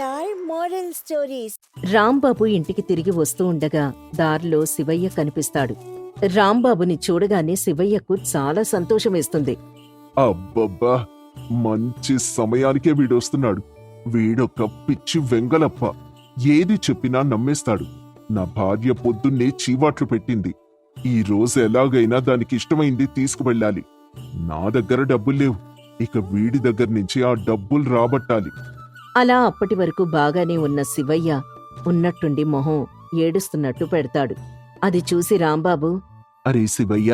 Are moral stories. Rambabu ఇంటికి తిరిగి వస్తూ ఉండగా దారిలో శివయ్య కనిపిస్తాడు. రాంబాబుని చూడగానే శివయ్యకు చాలా సంతోషం వేస్తుంది. అబ్బబ్బా, మంచి సమయానికే వీడొస్తున్నాడు. వీడొక్క పిచ్చి వెంగలప్ప. ఏది చెప్పినా నమ్మేస్తాడు. నా భార్య పొద్దున్నే చీవాట్లు పెట్టింది. ఈ రోజు ఎలాగైనా దానికి ఇష్టమైంది తీసుకువెళ్ళాలి. నా దగ్గర డబ్బుల్లేవు. ఇక వీడి దగ్గర నుంచి ఆ డబ్బులు రాబట్టాలి. అలా అప్పటి వరకు బాగానే ఉన్న శివయ్య ఉన్నట్టుండి మొహం ఏడుస్తున్నట్టు పెడతాడు. అది చూసి రాంబాబు, అరే శివయ్య,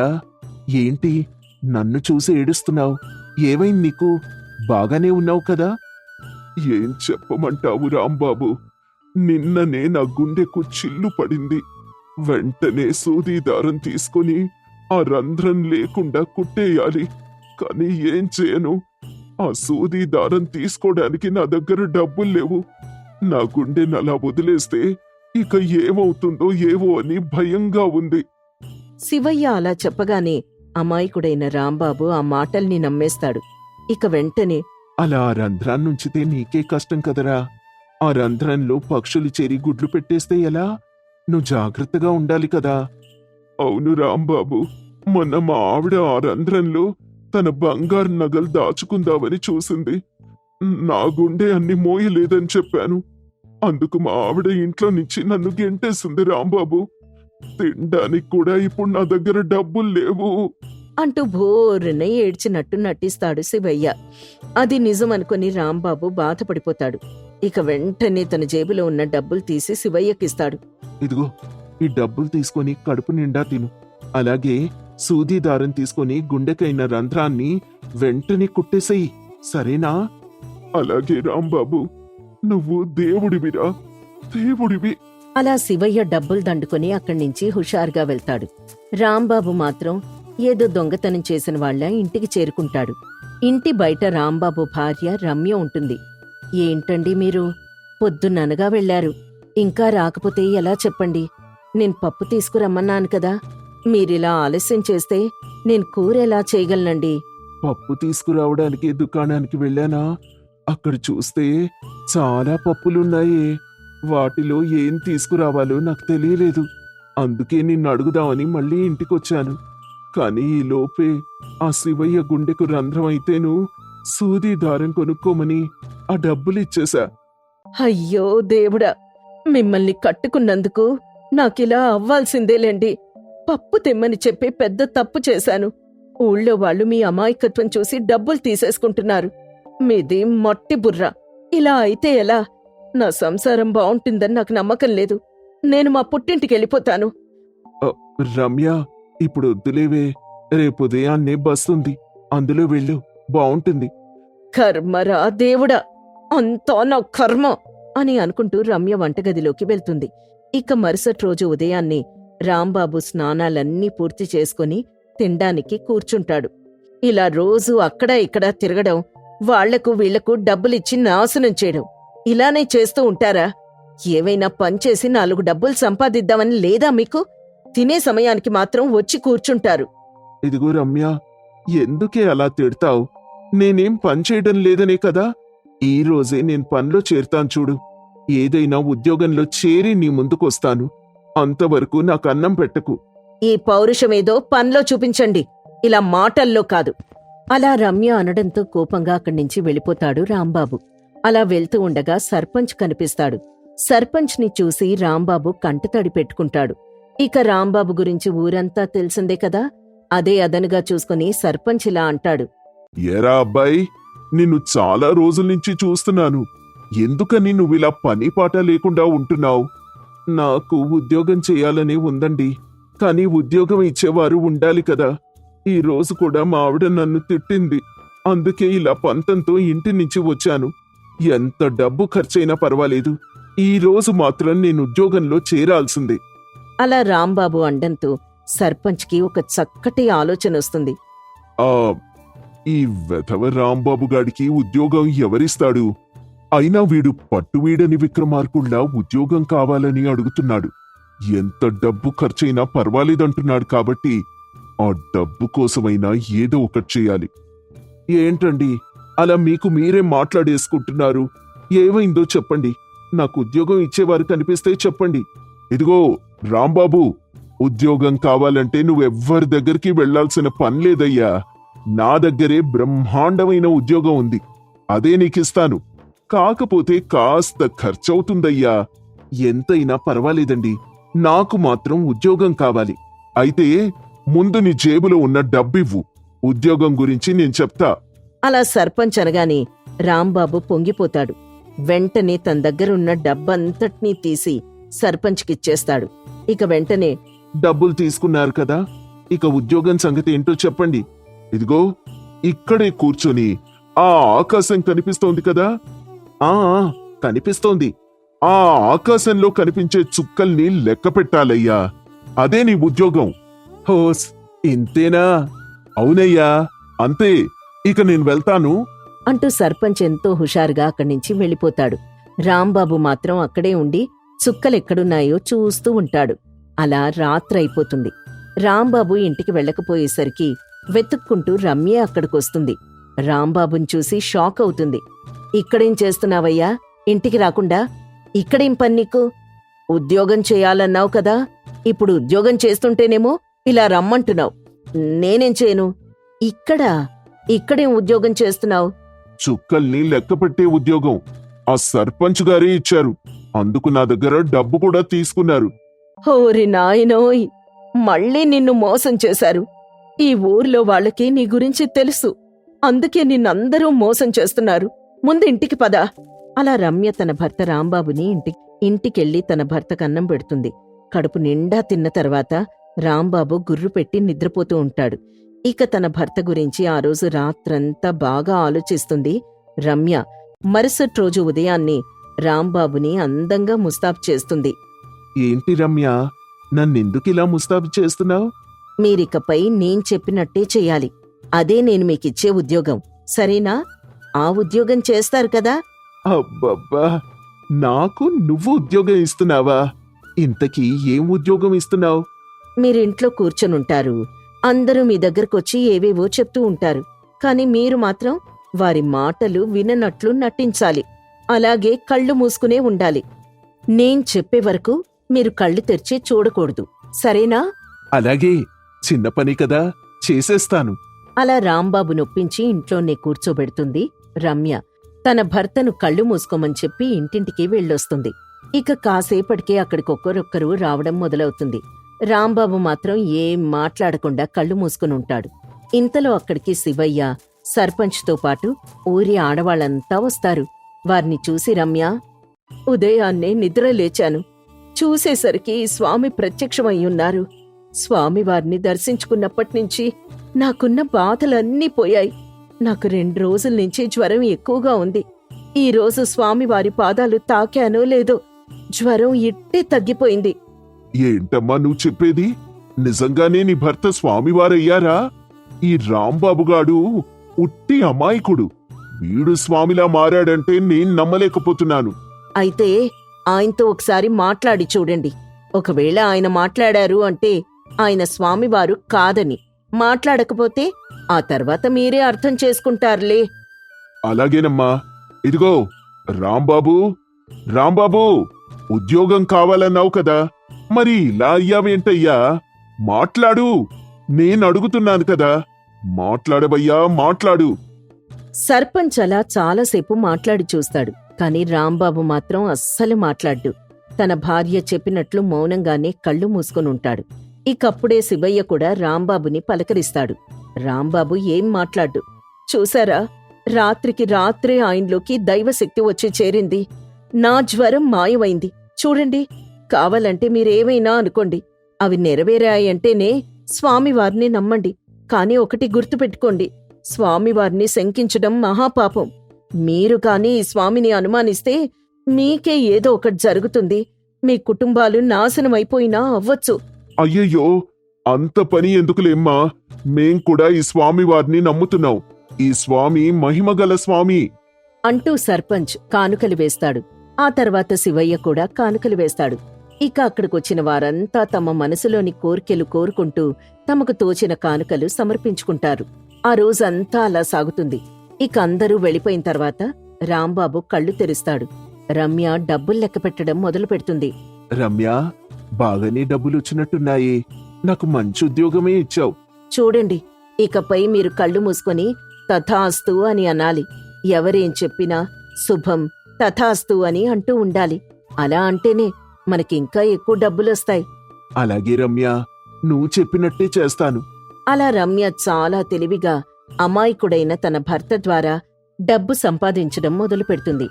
ఏంటి నన్ను చూసి ఏడుస్తున్నావు? ఏమైంది నీకు? బాగానే ఉన్నావు కదా? ఏం చెప్పమంటావు రాంబాబు, నిన్ననే నా గుండెకు చిల్లు పడింది. వెంటనే సూది దారం తీసుకొని ఆ రంధ్రం లేకుండా కుట్టేయాలి. కానీ ఏం చేయను? ఆ సూది దారం తీసుకోవడానికి నా దగ్గర డబ్బులు లేవు. నా గుండెని అలా వదిలేస్తే ఇక ఏమవుతుందో ఏవో అని భయంగా ఉంది. శివయ్య అలా చెప్పగానే అమాయకుడైన రాంబాబు ఆ మాటల్ని నమ్మేస్తాడు. ఇక వెంటనే, అలా ఆ రంధ్రాన్నుంచితే నీకే కష్టం కదరా. ఆ రంధ్రంలో పక్షులు చేరి గుడ్లు పెట్టేస్తే ఎలా? నువ్వు జాగ్రత్తగా ఉండాలి కదా. అవును రాంబాబు, మొన్న మా ఆవిడ ఆ రంధ్రంలో తన బంగారు నగలు దాచుకుందామని చూసింది. నా గుండె అన్ని మోయలేదని చెప్పాను. అందుకు మా ఆవిడ ఇంట్లో నుంచి నన్ను గెంటేసింది రాంబాబు. తినడానికి కూడా ఇప్పుడు నా దగ్గర డబ్బులు లేవు అంటూ బోరున ఏడ్చినట్టు నటిస్తాడు శివయ్య. అది నిజమనుకుని రాంబాబు బాధపడిపోతాడు. ఇక వెంటనే తన జేబులో ఉన్న డబ్బులు తీసి శివయ్యకిస్తాడు. ఇదిగో, ఈ డబ్బులు తీసుకొని కడుపు నిండా తిను. అలాగే సూది దారం తీసుకొని గుండెకైన రంధ్రాన్ని వెంటనే కుట్టేసేయి, సరేనా? అలాగే రాంబాబు, నువ్వు దేవుడివిరా, దేవుడివి. అలా శివయ్య డబ్బులు దండుకొని అక్కడి నుంచి హుషారుగా వెళ్తాడు. రాంబాబు మాత్రం ఏదో దొంగతనం చేసిన వాళ్ళ ఇంటికి చేరుకుంటాడు. ఇంటి బయట రాంబాబు భార్య రమ్య ఉంటుంది. ఏంటండి మీరు పొద్దున్ననగా వెళ్లారు, ఇంకా రాకపోతే ఎలా చెప్పండి? నేను పప్పు తీసుకురమ్మన్నాను కదా. మీరిలా ఆలస్యం చేస్తే నేను కూర ఎలా చేయగలనండి? పప్పు తీసుకురావడానికి దుకాణానికి వెళ్ళానా? అక్కడ చూస్తే చాలా పప్పులున్నాయే. వాటిలో ఏం తీసుకురావాలో నాకు తెలియలేదు. అందుకే నిన్ను అడుగుదామని మళ్ళీ ఇంటికొచ్చాను. కానీ ఈ లోపే ఆ శివయ్య గుండెకు రంధ్రం అయితేను సూది దారం కొనుక్కోమని ఆ డబ్బులిచ్చేశా. అయ్యో దేవుడా, మిమ్మల్ని కట్టుకున్నందుకు నాకిలా అవ్వాల్సిందేలేండి. పప్పు తెమ్మని చెప్పి పెద్ద తప్పు చేశాను. ఊళ్ళో వాళ్ళు మీ అమాయకత్వం చూసి డబ్బులు తీసేసుకుంటున్నారు. మీది మట్టి బుర్ర. ఇలా అయితే ఎలా? నా సంసారం బావుంటుందని నాకు నమ్మకం లేదు. నేను మా పుట్టింటికెళ్ళిపోతాను. రమ్య, ఇప్పుడు వద్దులేవే. రేపు ఉదయాన్నే బస్సుంది, అందులో వెళ్ళు, బావుంటుంది. కర్మరా దేవుడా, అంతా నా కర్మ అని అనుకుంటూ రమ్య వంటగదిలోకి వెళ్తుంది. ఇక మరుసటి రోజు ఉదయాన్నే రాంబాబు స్నానాలన్నీ పూర్తి చేసుకుని తిండానికి కూర్చుంటాడు. ఇలా రోజూ అక్కడా ఇక్కడా తిరగడం, వాళ్లకు వీళ్లకు డబ్బులిచ్చి నాశనం చేయడం, ఇలానే చేస్తూ ఉంటారా? ఏవైనా పనిచేసి 4 డబ్బులు సంపాదిద్దామని లేదా మీకు? తినే సమయానికి మాత్రం వచ్చి కూర్చుంటారు. ఇదిగో రమ్య, ఎందుకే అలా తిడతావు? నేనేం పనిచేయడం లేదనే కదా. ఈ రోజే నేను పనిలో చేరుతాను చూడు. ఏదైనా ఉద్యోగంలో చేరి నీ ముందుకొస్తాను. అంతవరకు నాకు అన్నం పెట్టకు. ఈ పౌరుషమేదో పనిలో చూపించండి, ఇలా మాటల్లో కాదు. అలా రమ్య అనడంతో కోపంగా అక్కడి నుంచి వెళ్ళిపోతాడు రాంబాబు. అలా వెళ్తూ ఉండగా సర్పంచ్ కనిపిస్తాడు. సర్పంచ్ని చూసి రాంబాబు కంటతడి పెట్టుకుంటాడు. ఇక రాంబాబు గురించి ఊరంతా తెలిసిందే కదా. అదే అదనుగా చూసుకుని సర్పంచ్ ఇలా అంటాడు. ఏరా అబ్బాయి, నిన్ను చాలా రోజుల నుంచి చూస్తున్నాను. ఎందుకని నువ్విలా పని పాట లేకుండా ఉంటున్నావు? నాకు ఉద్యోగం చేయాలని ఉందండి, కానీ ఉద్యోగం ఇచ్చేవారు ఉండాలి కదా. ఈ రోజు కూడా మా ఆవిడ నన్ను తిట్టింది. అందుకే ఇలా పంతంతో ఇంటి నుంచి వచ్చాను. ఎంత డబ్బు ఖర్చైనా పర్వాలేదు, ఈ రోజు మాత్రం నేను ఉద్యోగంలో చేరాల్సిందే. అలా రాంబాబు అండంతో సర్పంచ్కి ఒక చక్కటి ఆలోచన వస్తుంది. ఈ వెధవ రాంబాబు గాడికి ఉద్యోగం ఎవరిస్తాడు? అయినా వీడు పట్టువీడని విక్రమార్కుల్లా ఉద్యోగం కావాలని అడుగుతున్నాడు. ఎంత డబ్బు ఖర్చైనా పర్వాలేదంటున్నాడు కాబట్టి ఆ డబ్బు కోసమైనా ఏదో ఒకటి చేయాలి. ఏంటండి అలా మీకు మీరే మాట్లాడేసుకుంటున్నారు? ఏమైందో చెప్పండి. నాకు ఉద్యోగం ఇచ్చేవారు కనిపిస్తే చెప్పండి. ఇదిగో రాంబాబు, ఉద్యోగం కావాలంటే నువ్వెవ్వరి దగ్గరికి వెళ్లాల్సిన పని లేదయ్యా. నా దగ్గరే బ్రహ్మాండమైన ఉద్యోగం ఉంది. అదే నీకిస్తాను. కాకపోతే కాస్త ఖర్చవుతుందయ్యా. ఎంతైనా పర్వాలేదండి, నాకు మాత్రం ఉద్యోగం కావాలి. అయితే ముందు నీ జేబులో ఉన్న డబ్బివ్వు. ఉద్యోగం గురించి నేను చెప్తా. అలా సర్పంచ్ అనగానే రాంబాబు పొంగిపోతాడు. వెంటనే తన దగ్గరున్న డబ్బంతటినీ తీసి సర్పంచ్కిచ్చేస్తాడు. ఇక వెంటనే, డబ్బులు తీసుకున్నారు కదా, ఇక ఉద్యోగం సంగతి ఏంటో చెప్పండి. ఇదిగో ఇక్కడే కూర్చొని ఆ ఆకాశం కనిపిస్తోంది కదా, కనిపిస్తోంది. ఆ ఆకాశంలో కనిపించే చుక్కల్ని లెక్క పెట్టాలయ్యా. అదే నీ ఉద్యోగం. హోస్, ఇంతేనా? అవునయ్యా, అంతే. ఇక నేను వెళ్తాను అంటూ సర్పంచ్ ఎంతో హుషారుగా అక్కడి నుంచి వెళ్ళిపోతాడు. రాంబాబు మాత్రం అక్కడే ఉండి చుక్కలెక్కడున్నాయో చూస్తూ ఉంటాడు. అలా రాత్రైపోతుంది. రాంబాబు ఇంటికి వెళ్ళకపోయేసరికి వెతుక్కుంటూ రమ్య అక్కడికొస్తుంది. రాంబాబుని చూసి షాక్ అవుతుంది. ఇక్కడేం చేస్తున్నావయ్యా? ఇంటికి రాకుండా ఇక్కడేం పని నీకు? ఉద్యోగం చేయాలన్నావు కదా, ఇప్పుడు ఉద్యోగం చేస్తుంటేనేమో ఇలా రమ్మంటున్నావు. నేనేం చేయను? ఇక్కడేం ఉద్యోగం చేస్తున్నావు? చుక్కల్ని లెక్కపెట్టే ఉద్యోగం ఆ సర్పంచ్ గారే ఇచ్చారు. అందుకు నా దగ్గర డబ్బు కూడా తీసుకున్నారు. ఓరి నాయనోయ్, మళ్ళీ నిన్ను మోసం చేశారు. ఈ ఊర్లో వాళ్ళకి నీ గురించి తెలుసు. అందుకే నిన్నందరూ మోసం చేస్తున్నారు. ముందు ఇంటికి పద. అలా రమ్య తన భర్త రాంబాబుని ఇంటికెళ్ళి తన భర్తకన్నం పెడుతుంది. కడుపు నిండా తిన్న తర్వాత రాంబాబు గుర్రు పెట్టి నిద్రపోతూ ఉంటాడు. ఇక తన భర్త గురించి ఆ రోజు రాత్రంతా బాగా ఆలోచిస్తుంది రమ్య. మరుసటి రోజు ఉదయాన్నే రాంబాబుని అందంగా ముస్తాబు చేస్తుంది. ఏంటి రమ్య, నన్నెందుకిలా ముస్తాబు చేస్తున్నావు? మీరికపై నేను చెప్పినట్టే చెయ్యాలి. అదే నేను మీకిచ్చే ఉద్యోగం, సరేనా? ఆ ఉద్యోగం చేస్తారు కదా? అబ్బబ్బా, నాకు నువ్వు ఉద్యోగం ఇస్తున్నావా? ఇంతకీ ఏం ఉద్యోగం ఇస్తున్నావు? మీరింట్లో కూర్చొనుంటారు. అందరూ మీ దగ్గరకొచ్చి ఏవేవో చెప్తూ ఉంటారు. కాని మీరు మాత్రం వారి మాటలు విననట్లు నటించాలి. అలాగే కళ్ళు మూసుకునే ఉండాలి. నేను చెప్పే వరకు మీరు కళ్ళు తెరిచి చూడకూడదు, సరేనా? అలాగే, చిన్న పని కదా, చేసేస్తాను. అలా రాంబాబు నొప్పించి ఇంట్లోనే కూర్చోబెడుతుంది రమ్య. తన భర్తను కళ్ళు మూసుకోమని చెప్పి ఇంటింటికి వెళ్ళొస్తుంది. ఇక కాసేపటికే అక్కడికొక్కరొక్కరు రావడం మొదలవుతుంది. రాంబాబు మాత్రం ఏం మాట్లాడకుండా కళ్ళు మూసుకునుంటాడు. ఇంతలో అక్కడికి శివయ్య, సర్పంచ్తో పాటు ఊరి ఆడవాళ్లంతా వస్తారు. వారిని చూసి రమ్య, ఉదయాన్నే నిద్ర లేచాను. చూసేసరికి స్వామి ప్రత్యక్షమయ్యున్నారు. స్వామివారిని దర్శించుకున్నప్పటినుంచి నాకున్న బాధలన్నీ పోయాయి. నాకు 2 రోజుల నుంచి జ్వరం ఎక్కువగా ఉంది. ఈ రోజు స్వామివారి పాదాలు తాకానో లేదో జ్వరం ఇట్టే తగ్గిపోయింది. ఏంటమ్మా నువ్వు చెప్పేది? నిజంగానే నీ భర్త స్వామివారయ్యారా? ఈ రాంబాబుగాడు ఉట్టి అమాయకుడు. వీడు స్వామిలా మారాడంటే నేను నమ్మలేకపోతున్నాను. అయితే ఆయనతో ఒకసారి మాట్లాడి చూడండి. ఒకవేళ ఆయన మాట్లాడారు అంటే ఆయన స్వామివారు కాదని, మాట్లాడకపోతే ఆ తర్వాత మీరే అర్థం చేసుకుంటారులే. అలాగేనమ్మా. ఇదిగో రాంబాబు, ఉద్యోగం కావాలన్నావు కదా, మరి ఇలా అయ్యావేంటయ్యా? మాట్లాడు, నేనడుగుతున్నాను కదా. మాట్లాడవయ్యా, మాట్లాడు. సర్పంచ్ అలా చాలాసేపు మాట్లాడి చూస్తాడు. కాని రాంబాబు మాత్రం అస్సలు మాట్లాడ్డు. తన భార్య చెప్పినట్లు మౌనంగానే కళ్ళు మూసుకొనుంటాడు. ఇకప్పుడే శివయ్య కూడా రాంబాబుని పలకరిస్తాడు. రాంబాబు ఏం మాట్లాడ్డు. చూశారా, రాత్రికి రాత్రే ఆయనలోకి దైవశక్తి వచ్చి చేరింది. నా జ్వరం మాయమైంది. చూడండి, కావాలంటే మీరేమైనా అనుకోండి, అవి నెరవేరాయంటేనే స్వామివారిని నమ్మండి. కాని ఒకటి గుర్తుపెట్టుకోండి, స్వామివారిని శంకించడం మహాపాపం. మీరు కాని ఈ స్వామిని అనుమానిస్తే మీకే ఏదో ఒకటి జరుగుతుంది. మీ కుటుంబాలు నాశనమైపోయినా అవ్వచ్చు. అయ్యయ్యో, అంత పని ఎందుకులేమ్మా. మేం కూడా ఈ స్వామివారిని నమ్ముతున్నాం. ఈ స్వామి మహిమగల స్వామి అంటూ సర్పంచ్ కానుకలు వేస్తాడు. ఆ తర్వాత శివయ్య కూడా కానుకలు వేస్తాడు. ఇక అక్కడికొచ్చిన వారంతా తమ మనసులోని కోర్కెలు కోరుకుంటూ తమకు తోచిన కానుకలు సమర్పించుకుంటారు. ఆ రోజంతా అలా సాగుతుంది. ఇక అందరూ వెళ్ళిపోయిన తర్వాత రాంబాబు కళ్ళు తెరుస్తాడు. రమ్య డబ్బులు లెక్క పెట్టడం మొదలు పెడుతుంది. రమ్య, బాగానే డబ్బులొచ్చినట్టున్నాయి. నాకు మంచి ఉద్యోగమే ఇచ్చావు. చూడండి, ఇకపై మీరు కళ్ళు మూసుకొని తథాస్తు అని అనాలి. ఎవరేం చెప్పినా శుభం తథాస్తు అని అంటూ ఉండాలి. అలా అంటేనే మనకింకా ఎక్కువ డబ్బులొస్తాయి. అలాగే రమ్య, నువ్వు చెప్పినట్టే చేస్తాను. అలా రమ్య చాలా తెలివిగా అమాయకుడైన తన భర్త ద్వారా డబ్బు సంపాదించడం మొదలు పెడుతుంది.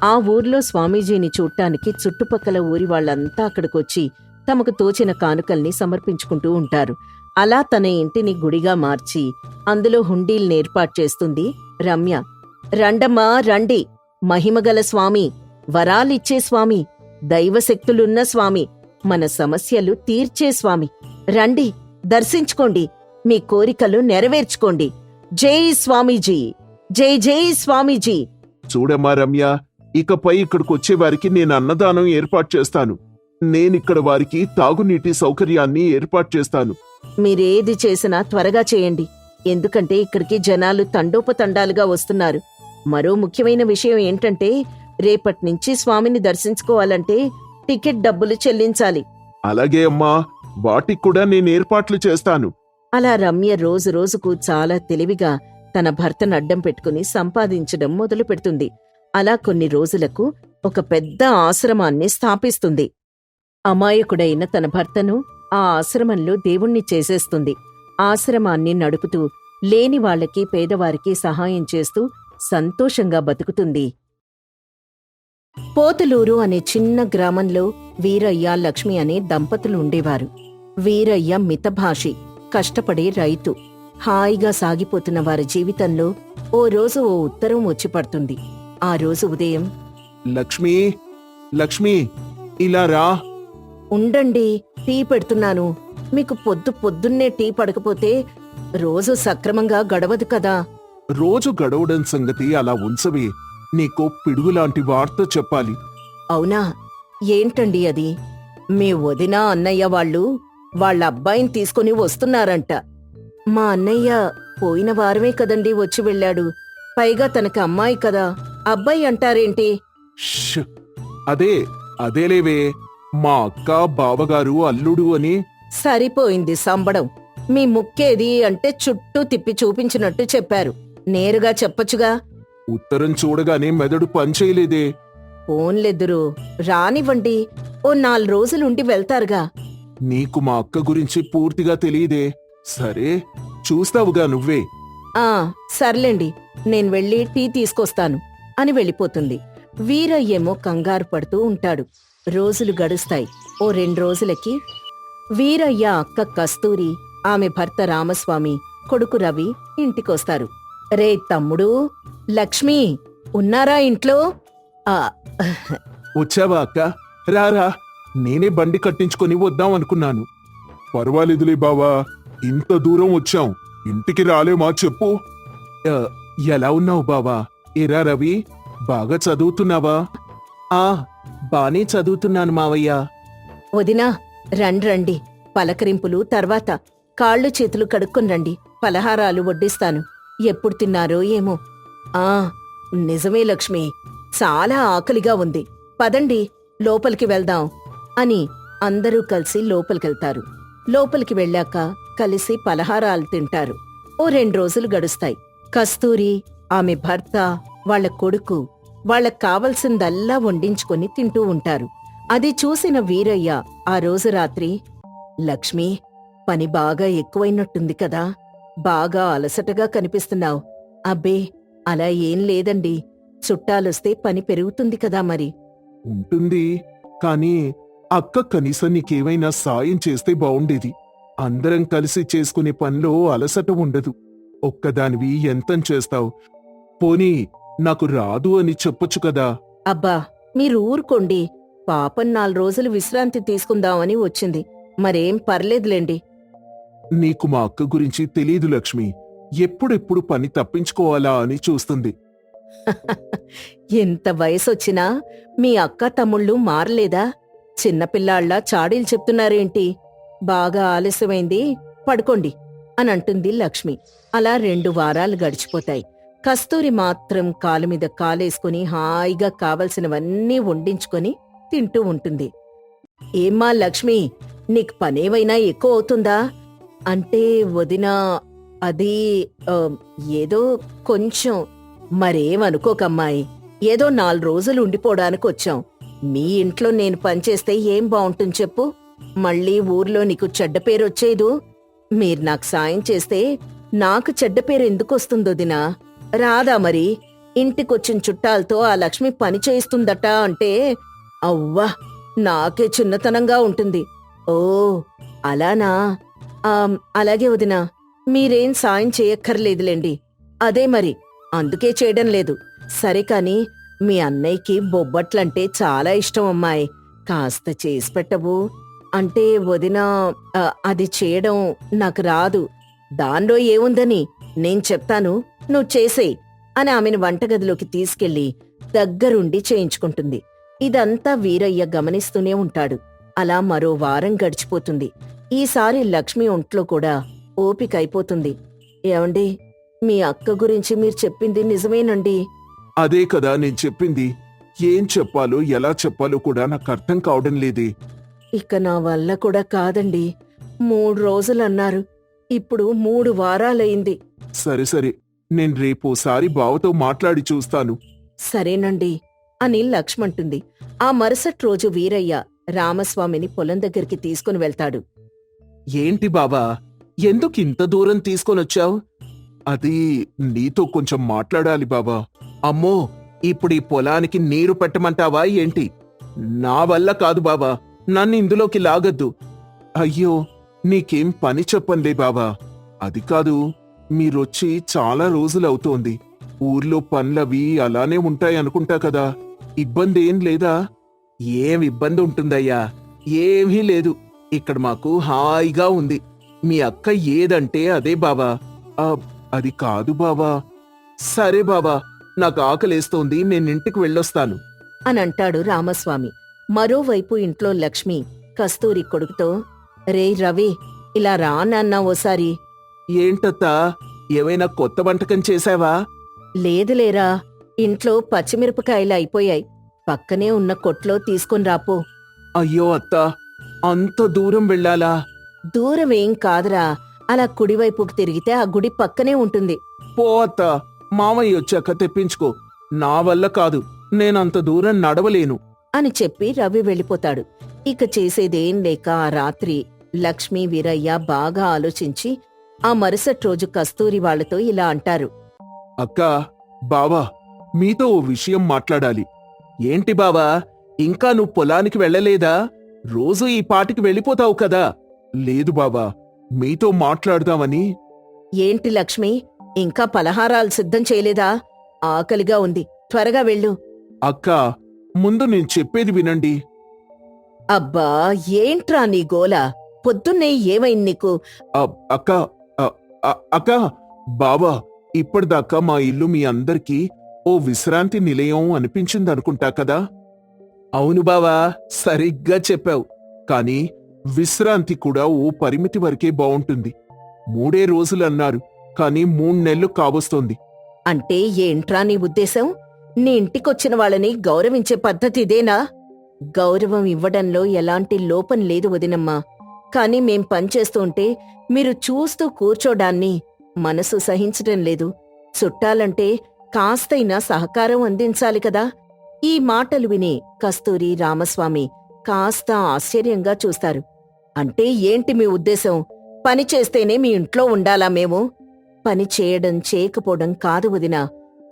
ఆ ఊర్లో స్వామీజీని చూడ్డానికి చుట్టుపక్కల ఊరి వాళ్లంతా అక్కడికొచ్చి తమకు తోచిన కానుకల్ని సమర్పించుకుంటూ ఉంటారు. అలా తన ఇంటిని గుడిగా మార్చి అందులో హుండీల్ని ఏర్పాటు చేస్తుంది రమ్య. రండమ్మా రండి, మహిమగల స్వామి, వరాలిచ్చే స్వామి, దైవశక్తులున్న స్వామి, మన సమస్యలు తీర్చే స్వామి, రండి దర్శించుకోండి, మీ కోరికలు నెరవేర్చుకోండి. జై స్వామీజీ, జై జై స్వామీజీ. చూడమ్మా రమ్య, ఇకపై ఇక్కడికొచ్చే వారికి నేను అన్నదానం ఏర్పాటు చేస్తాను. నేనిక్కడ వారికి తాగునీటి సౌకర్యాన్ని ఏర్పాటు చేస్తాను. మీరేది చేసినా త్వరగా చేయండి, ఎందుకంటే ఇక్కడికి జనాలు తండోపతండాలుగా వస్తున్నారు. మరో ముఖ్యమైన విషయం ఏంటంటే, రేపట్నుంచి స్వామిని దర్శించుకోవాలంటే టికెట్ డబ్బులు చెల్లించాలి. అలాగే అమ్మా, వాటికి కూడా నేను ఏర్పాట్లు చేస్తాను. అలా రమ్య రోజు రోజుకు చాలా తెలివిగా తన భర్తను అడ్డం పెట్టుకుని సంపాదించడం మొదలు పెడుతుంది. అలా కొన్ని రోజులకు ఒక పెద్ద ఆశ్రమాన్ని స్థాపిస్తుంది. అమాయకుడైన తన భర్తను ఆ ఆశ్రమంలో దేవుణ్ణి చేసేస్తుంది. ఆశ్రమాన్ని నడుపుతూ లేని వాళ్లకి పేదవారికి సహాయం చేస్తూ సంతోషంగా బతుకుతుంది. పోతులూరు అనే చిన్న గ్రామంలో వీరయ్య, లక్ష్మి అనే దంపతులు ఉండేవారు. వీరయ్య మితభాషి, కష్టపడే రైతు. హాయిగా సాగిపోతున్న వారి జీవితంలో ఓ రోజు ఓ ఉత్తరం వచ్చి పడుతుంది. ఆ రోజు ఉదయం, లక్ష్మి, లక్ష్మి, ఇలా రా. ఉండండి, టీ పెడుతున్నాను. మీకు పొద్దున్నే టీ పడకపోతే రోజు సక్రమంగా గడవదు కదా. రోజు గడవడం సంగతి అలా ఉంచవే, నీకో పిడుగులాంటి వార్త చెప్పాలి. అవునా? ఏంటండి అది? మీ వదిన అన్నయ్య వాళ్ళ అబ్బాయిని తీసుకుని వస్తున్నారంట. మా అన్నయ్య పోయిన వారమే కదండి వచ్చి వెళ్ళాడు. పైగా తనకి అమ్మాయి కదా, అబ్బాయి అంటారేంటి? ష్! అదేలేవే, మా అక్క, బావగారు, అల్లుడు అని. సరిపోయింది సంబడం. మీ ముక్కేది అంటే చుట్టూ తిప్పి చూపించినట్టు చెప్పారు. నేరుగా చెప్పొచ్చుగా. ఉత్తరం చూడగానే మెదడు పనిచేయలేదే. ఫోన్లెద్దురు, రానివ్వండి, ఓ 4 రోజులుండి వెళ్తారుగా. నీకు మా అక్క గురించి పూర్తిగా తెలియదే. సరే, చూస్తావుగా నువ్వే. సర్లేండి, నేను వెళ్ళి టీ తీసుకొస్తాను అని వెళ్ళిపోతుంది. వీరయ్యేమో కంగారు పడుతూ ఉంటాడు. రోజులు గడుస్తాయి. ఓ 2 రోజులకి వీరయ్య అక్క కస్తూరి, ఆమె భర్త రామస్వామి, కొడుకు రవి ఇంటికొస్తారు. రే తమ్ముడు, లక్ష్మి ఉన్నారా ఇంట్లో? వచ్చావా అక్క? రారా, నేనే బండి కట్టించుకొని వద్దాం అనుకున్నాను. పర్వాలేదులే బావా, ఇంత దూరం వచ్చాం, ఇంటికి రాలేమా చెప్పు. ఎలా ఉన్నావు బావా? ఏరా రవి, బాగా చదువుతున్నావా? బానే చదువుతున్నాను మావయ్య. వదినా, రండి, పలకరింపులు తర్వాత. కాళ్ళు చేతులు కడుక్కొని రండి, పలహారాలు వడ్డిస్తాను. ఎప్పుడు తిన్నారో ఏమో. నిజమే లక్ష్మి, చాలా ఆకలిగా ఉంది. పదండి, లోపలికి వెళ్దాం అని అందరూ కలిసి లోపలికెళ్తారు. లోపలికి వెళ్ళాక కలిసి పలహారాలు తింటారు. ఓ 2 రోజులు గడుస్తాయి. కస్తూరి, ఆమె భర్త, వాళ్ల కొడుకు వాళ్లకు కావలసిందల్లా వండించుకొని తింటూ ఉంటారు. అది చూసిన వీరయ్య ఆ రోజు రాత్రి, లక్ష్మి, పని బాగా ఎక్కువైనట్టుంది కదా, బాగా అలసటగా కనిపిస్తున్నావు. అబ్బే, అలా ఏం లేదండి, చుట్టాలొస్తే పని పెరుగుతుంది కదా మరి. ఉంటుంది, కానీ అక్క కనీసం నీకేమైనా సాయం చేస్తే బావుండేది. అందరం కలిసి చేసుకునే పనిలో అలసట ఉండదు. ఒక్కదానివి ఎంతం చేస్తావు? పోనీ నాకు రాదు అని చెప్పొచ్చు కదా. అబ్బా, మీరు ఊరుకోండి, పాపం 4 రోజులు విశ్రాంతి తీసుకుందామని వచ్చింది, మరేం పర్లేదులేండి. నీకు మా అక్క గురించి తెలీదు లక్ష్మి, ఎప్పుడెప్పుడు పని తప్పించుకోవాలా అని చూస్తుంది. ఎంత వయసొచ్చినా మీ అక్క తమ్ముళ్ళు మారలేదా? చిన్నపిల్లాళ్లా చాడీలు చెప్తున్నారేంటి? బాగా ఆలస్యమైంది, పడుకోండి అని అంటుంది లక్ష్మి. అలా 2 వారాలు గడిచిపోతాయి. కస్తూరి మాత్రం కాలు మీద కాలేసుకుని హాయిగా కావలసినవన్నీ వండించుకొని తింటూ ఉంటుంది. ఏమ్మా లక్ష్మి, నీకు పనేవైనా ఎక్కువ అవుతుందా? అంటే వదినా, అది ఏదో కొంచెం. మరేమనుకోకమ్మాయి, ఏదో 4 రోజులు ఉండిపోవడానికి వచ్చాం. మీ ఇంట్లో నేను పనిచేస్తే ఏం బావుంటుంది చెప్పు? మళ్ళీ ఊర్లో నీకు చెడ్డ పేరొచ్చేదు. మీరు నాకు సాయం చేస్తే నాకు చెడ్డ పేరు ఎందుకొస్తుందో దినా? రాదా మరి? ఇంటికొచ్చిన చుట్టాలతో ఆ లక్ష్మి పని చేయిస్తుందట అంటే అవ్వా, నాకే చిన్నతనంగా ఉంటుంది. ఓ అలానా? అలాగే వదినా, మీరేం సాయం చేయక్కర్లేదులేండి. అదే మరి, అందుకే చేయడం లేదు. సరే కాని, మీ అన్నయ్యకి బొబ్బట్లంటే చాలా ఇష్టం అమ్మాయి. కాస్త చేసి పెట్టవు? అంటే వదినా, అది చేయడం నాకు రాదు. దానిలో ఏముందని నేను చెప్తాను, నువ్వు చేసేయ్ అని ఆమెను వంటగదిలోకి తీసుకెళ్లి దగ్గరుండి చేయించుకుంటుంది. ఇదంతా వీరయ్య గమనిస్తూనే ఉంటాడు. అలా మరో వారం గడిచిపోతుంది. ఈసారి లక్ష్మి ఒంట్లో కూడా ఓపికైపోతుంది. ఏమండి, మీ అక్క గురించి మీరు చెప్పింది నిజమేనండి? అదే కదా నేను చెప్పింది. ఏం చెప్పాలో ఎలా చెప్పాలో కూడా నాకు అర్థం కావడం లేదే. ఇక నా వల్ల కూడా కాదండి. 3 రోజులన్నారు, ఇప్పుడు 3 వారాలయింది. సరే సరే, నేను రేపోసారి బావతో మాట్లాడి చూస్తాను. సరేనండి అని లక్ష్మంటుంది. ఆ మరుసటి రోజు వీరయ్య రామస్వామిని పొలం దగ్గరికి తీసుకుని వెళ్తాడు. ఏంటి బావా, ఎందుకింత దూరం తీసుకొనొచ్చావు? అది నీతో కొంచెం మాట్లాడాలి బాబా. అమ్మో, ఇప్పుడీ పొలానికి నీరు పెట్టమంటావా ఏంటి? నా వల్ల కాదు బాబా, నన్ను ఇందులోకి లాగద్దు. అయ్యో, నీకేం పని చెప్పంలే బాబా. అది కాదు, మీరొచ్చి చాలా రోజులవుతోంది. ఊర్లో పనులవి అలానే ఉంటాయనుకుంటా కదా, ఇబ్బంది ఏం లేదా? ఏం ఇబ్బంది ఉంటుందయ్యా, ఏమీ లేదు. ఇక్కడ మాకు హాయిగా ఉంది. మీ అక్క ఏదంటే అదే బాబా. అది కాదు బాబా. సరే బాబా, నాకు ఆకలేస్తోంది, నేనింటికి వెళ్ళొస్తాను అనంటాడు రామస్వామి. మరోవైపు ఇంట్లో లక్ష్మి కస్తూరి కొడుకుతో, రే రవి, ఇలా రా నాన్నా ఓసారి. ఏంటత్తా, ఏమైనా కొత్త వంటకం చేశావా? లేదులేరా, ఇంట్లో పచ్చిమిరపకాయలు అయిపోయాయి. పక్కనే ఉన్న కొట్లో తీసుకుని రాపో. అయ్యో అత్తా, అంత దూరం వెళ్ళాలా? దూరమేం కాదురా, అలా కుడివైపుకి తిరిగితే ఆ గుడి పక్కనే ఉంటుంది. పో అత్తా, మామయ్య వచ్చాక తెప్పించుకో. నా వల్ల కాదు, నేనంత దూరం నడవలేను అని చెప్పి రవి వెళ్ళిపోతాడు. ఇక చేసేదేం లేక ఆ రాత్రి లక్ష్మి వీరయ్య బాగా ఆలోచించి ఆ మరుసటి రోజు కస్తూరి వాళ్లతో ఇలా అంటారు. అక్కా, బావా, మీతో ఓ విషయం మాట్లాడాలి. ఏంటి బావా, ఇంకా నువ్వు పొలానికి వెళ్ళలేదా? రోజూ ఈ పాటికి వెళ్ళిపోతావు కదా. లేదు బావా, మీతో మాట్లాడదామని. ఏంటి లక్ష్మి, ఇంకా పలహారాలు సిద్ధం చేయలేదా? ఆకలిగా ఉంది, త్వరగా వెళ్ళు. అక్కా, ముందు నేను చెప్పేది వినండి. అబ్బా, ఏంట్రా నీ గోల? పొద్దున్నే ఏమైంది నీకు? అక్కా, అక్కా, బావా, ఇప్పటిదాకా మా ఇల్లు మీ అందరికీ ఓ విశ్రాంతి నిలయం అనిపించిందనుకుంటా కదా. అవును బావా, సరిగ్గా చెప్పావు. కాని విశ్రాంతి కూడా ఓ పరిమితి వరకే బావుంటుంది. 3 రోజులన్నారు, కాని 3 నెలలు కావస్తోంది. అంటే ఏంట్రా నీ ఉద్దేశం? నీ ఇంటికొచ్చిన వాళ్ళని గౌరవించే పద్ధతి ఇదేనా? గౌరవం ఇవ్వడంలో ఎలాంటి లోపం లేదు వదినమ్మా. కాని మేం పనిచేస్తూ ఉంటే మీరు చూస్తూ కూర్చోడాన్ని మనసు సహించటం లేదు. చుట్టాలంటే కాస్తైనా సహకారం అందించాలి కదా. ఈ మాటలు విని కస్తూరి, రామస్వామి కాస్త ఆశ్చర్యంగా చూస్తారు. అంటే ఏంటి మీ ఉద్దేశం? పని చేస్తేనే మీ ఇంట్లో ఉండాలా మేము? పని చేయడం చేయకపోవడం కాదు వదినా,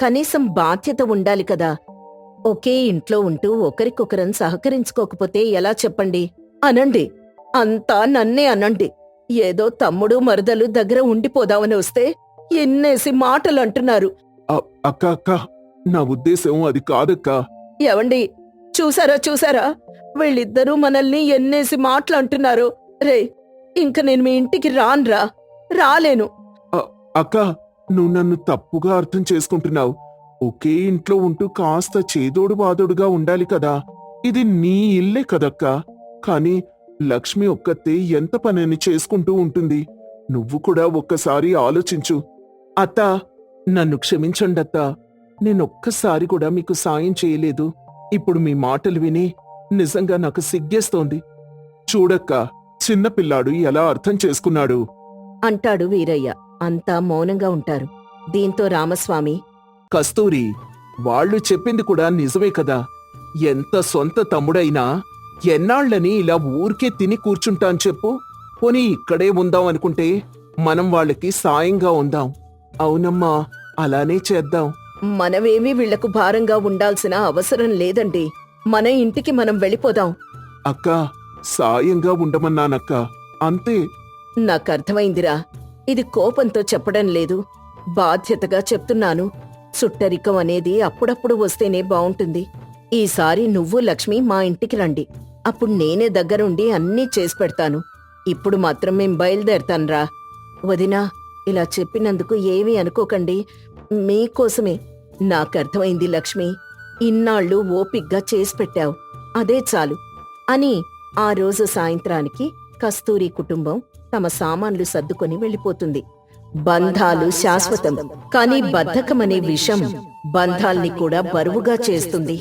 కనీసం బాధ్యత ఉండాలి కదా. ఒకే ఇంట్లో ఉంటూ ఒకరికొకరం సహకరించుకోకపోతే ఎలా చెప్పండి? అనండి, అంతా నన్నే అనండి. ఏదో తమ్ముడు మరదలు దగ్గర ఉండిపోదామని వస్తే ఎన్నేసి మాటలు అంటున్నారు. అక్క అక్క, నా ఉద్దేశం అది కాదక్కా. ఎవండి, చూసారా, వీళ్ళిద్దరూ మనల్ని ఎన్నేసి మాటలు అంటున్నారు. రే, ఇంక నేను మీ ఇంటికి రాలేను. అక్క, నువ్వు నన్ను తప్పుగా అర్థం చేసుకుంటున్నావు. ఒకే ఇంట్లో ఉంటూ కాస్త చేదోడు వాదోడుగా ఉండాలి కదా. ఇది నీ ఇల్లే కదక్కా. కాని లక్ష్మి ఒక్కతే ఎంత పనిని చేసుకుంటూ ఉంటుంది. నువ్వు కూడా ఒక్కసారి ఆలోచించు. అత్తా, నన్ను క్షమించండత్తా. నేనొక్కసారి కూడా మీకు సాయం చేయలేదు. ఇప్పుడు మీ మాటలు విని నిజంగా నాకు సిగ్గేస్తోంది. చూడక్కా, చిన్నపిల్లాడు ఎలా అర్థం చేసుకున్నాడు అంటాడు వీరయ్య. అంతా మౌనంగా ఉంటారు. దీంతో రామస్వామి, కస్తూరి, వాళ్ళు చెప్పింది కూడా నిజమే కదా. ఎంత సొంత తమ్ముడైనా ఎన్నాళ్ళని ఇలా ఊరికే తిని కూర్చుంటాను చెప్పు. పోనీ ఇక్కడే ఉందాం అనుకుంటే మనం వాళ్ళకి సాయంగా ఉందాం. అవునమ్మా, అలానే చేద్దాం. మనమేమీ వీళ్లకు భారంగా ఉండాల్సిన అవసరం లేదండి. మన ఇంటికి మనం వెళ్ళిపోదాం. అక్కా, సాయంగా ఉండమన్నానక్కా, అంతే. నాకర్థమైందిరా. ఇది కోపంతో చెప్పడం లేదు, బాధ్యతగా చెప్తున్నాను. చుట్టరికం అనేది అప్పుడప్పుడు వస్తేనే బావుంటుంది. ఈసారి నువ్వు లక్ష్మి మా ఇంటికి రండి. అప్పుడు నేనే దగ్గరుండి అన్నీ చేసి పెడతాను. ఇప్పుడు మాత్రం మేం బయలుదేరతాన్రా. వదినా, ఇలా చెప్పినందుకు ఏమీ అనుకోకండి. మీకోసమే. నాకర్థమైంది లక్ష్మి. ఇన్నాళ్ళు ఓపిగ్గా చేసి పెట్టావు, అదే చాలు అని ఆ రోజు సాయంత్రానికి కస్తూరి కుటుంబం తమ సామాన్లు సర్దుకొని వెళ్ళిపోతుంది. బంధాలు శాశ్వతం, కానీ బద్ధకమనే విషం బంధాల్ని కూడా బరువుగా చేస్తుంది.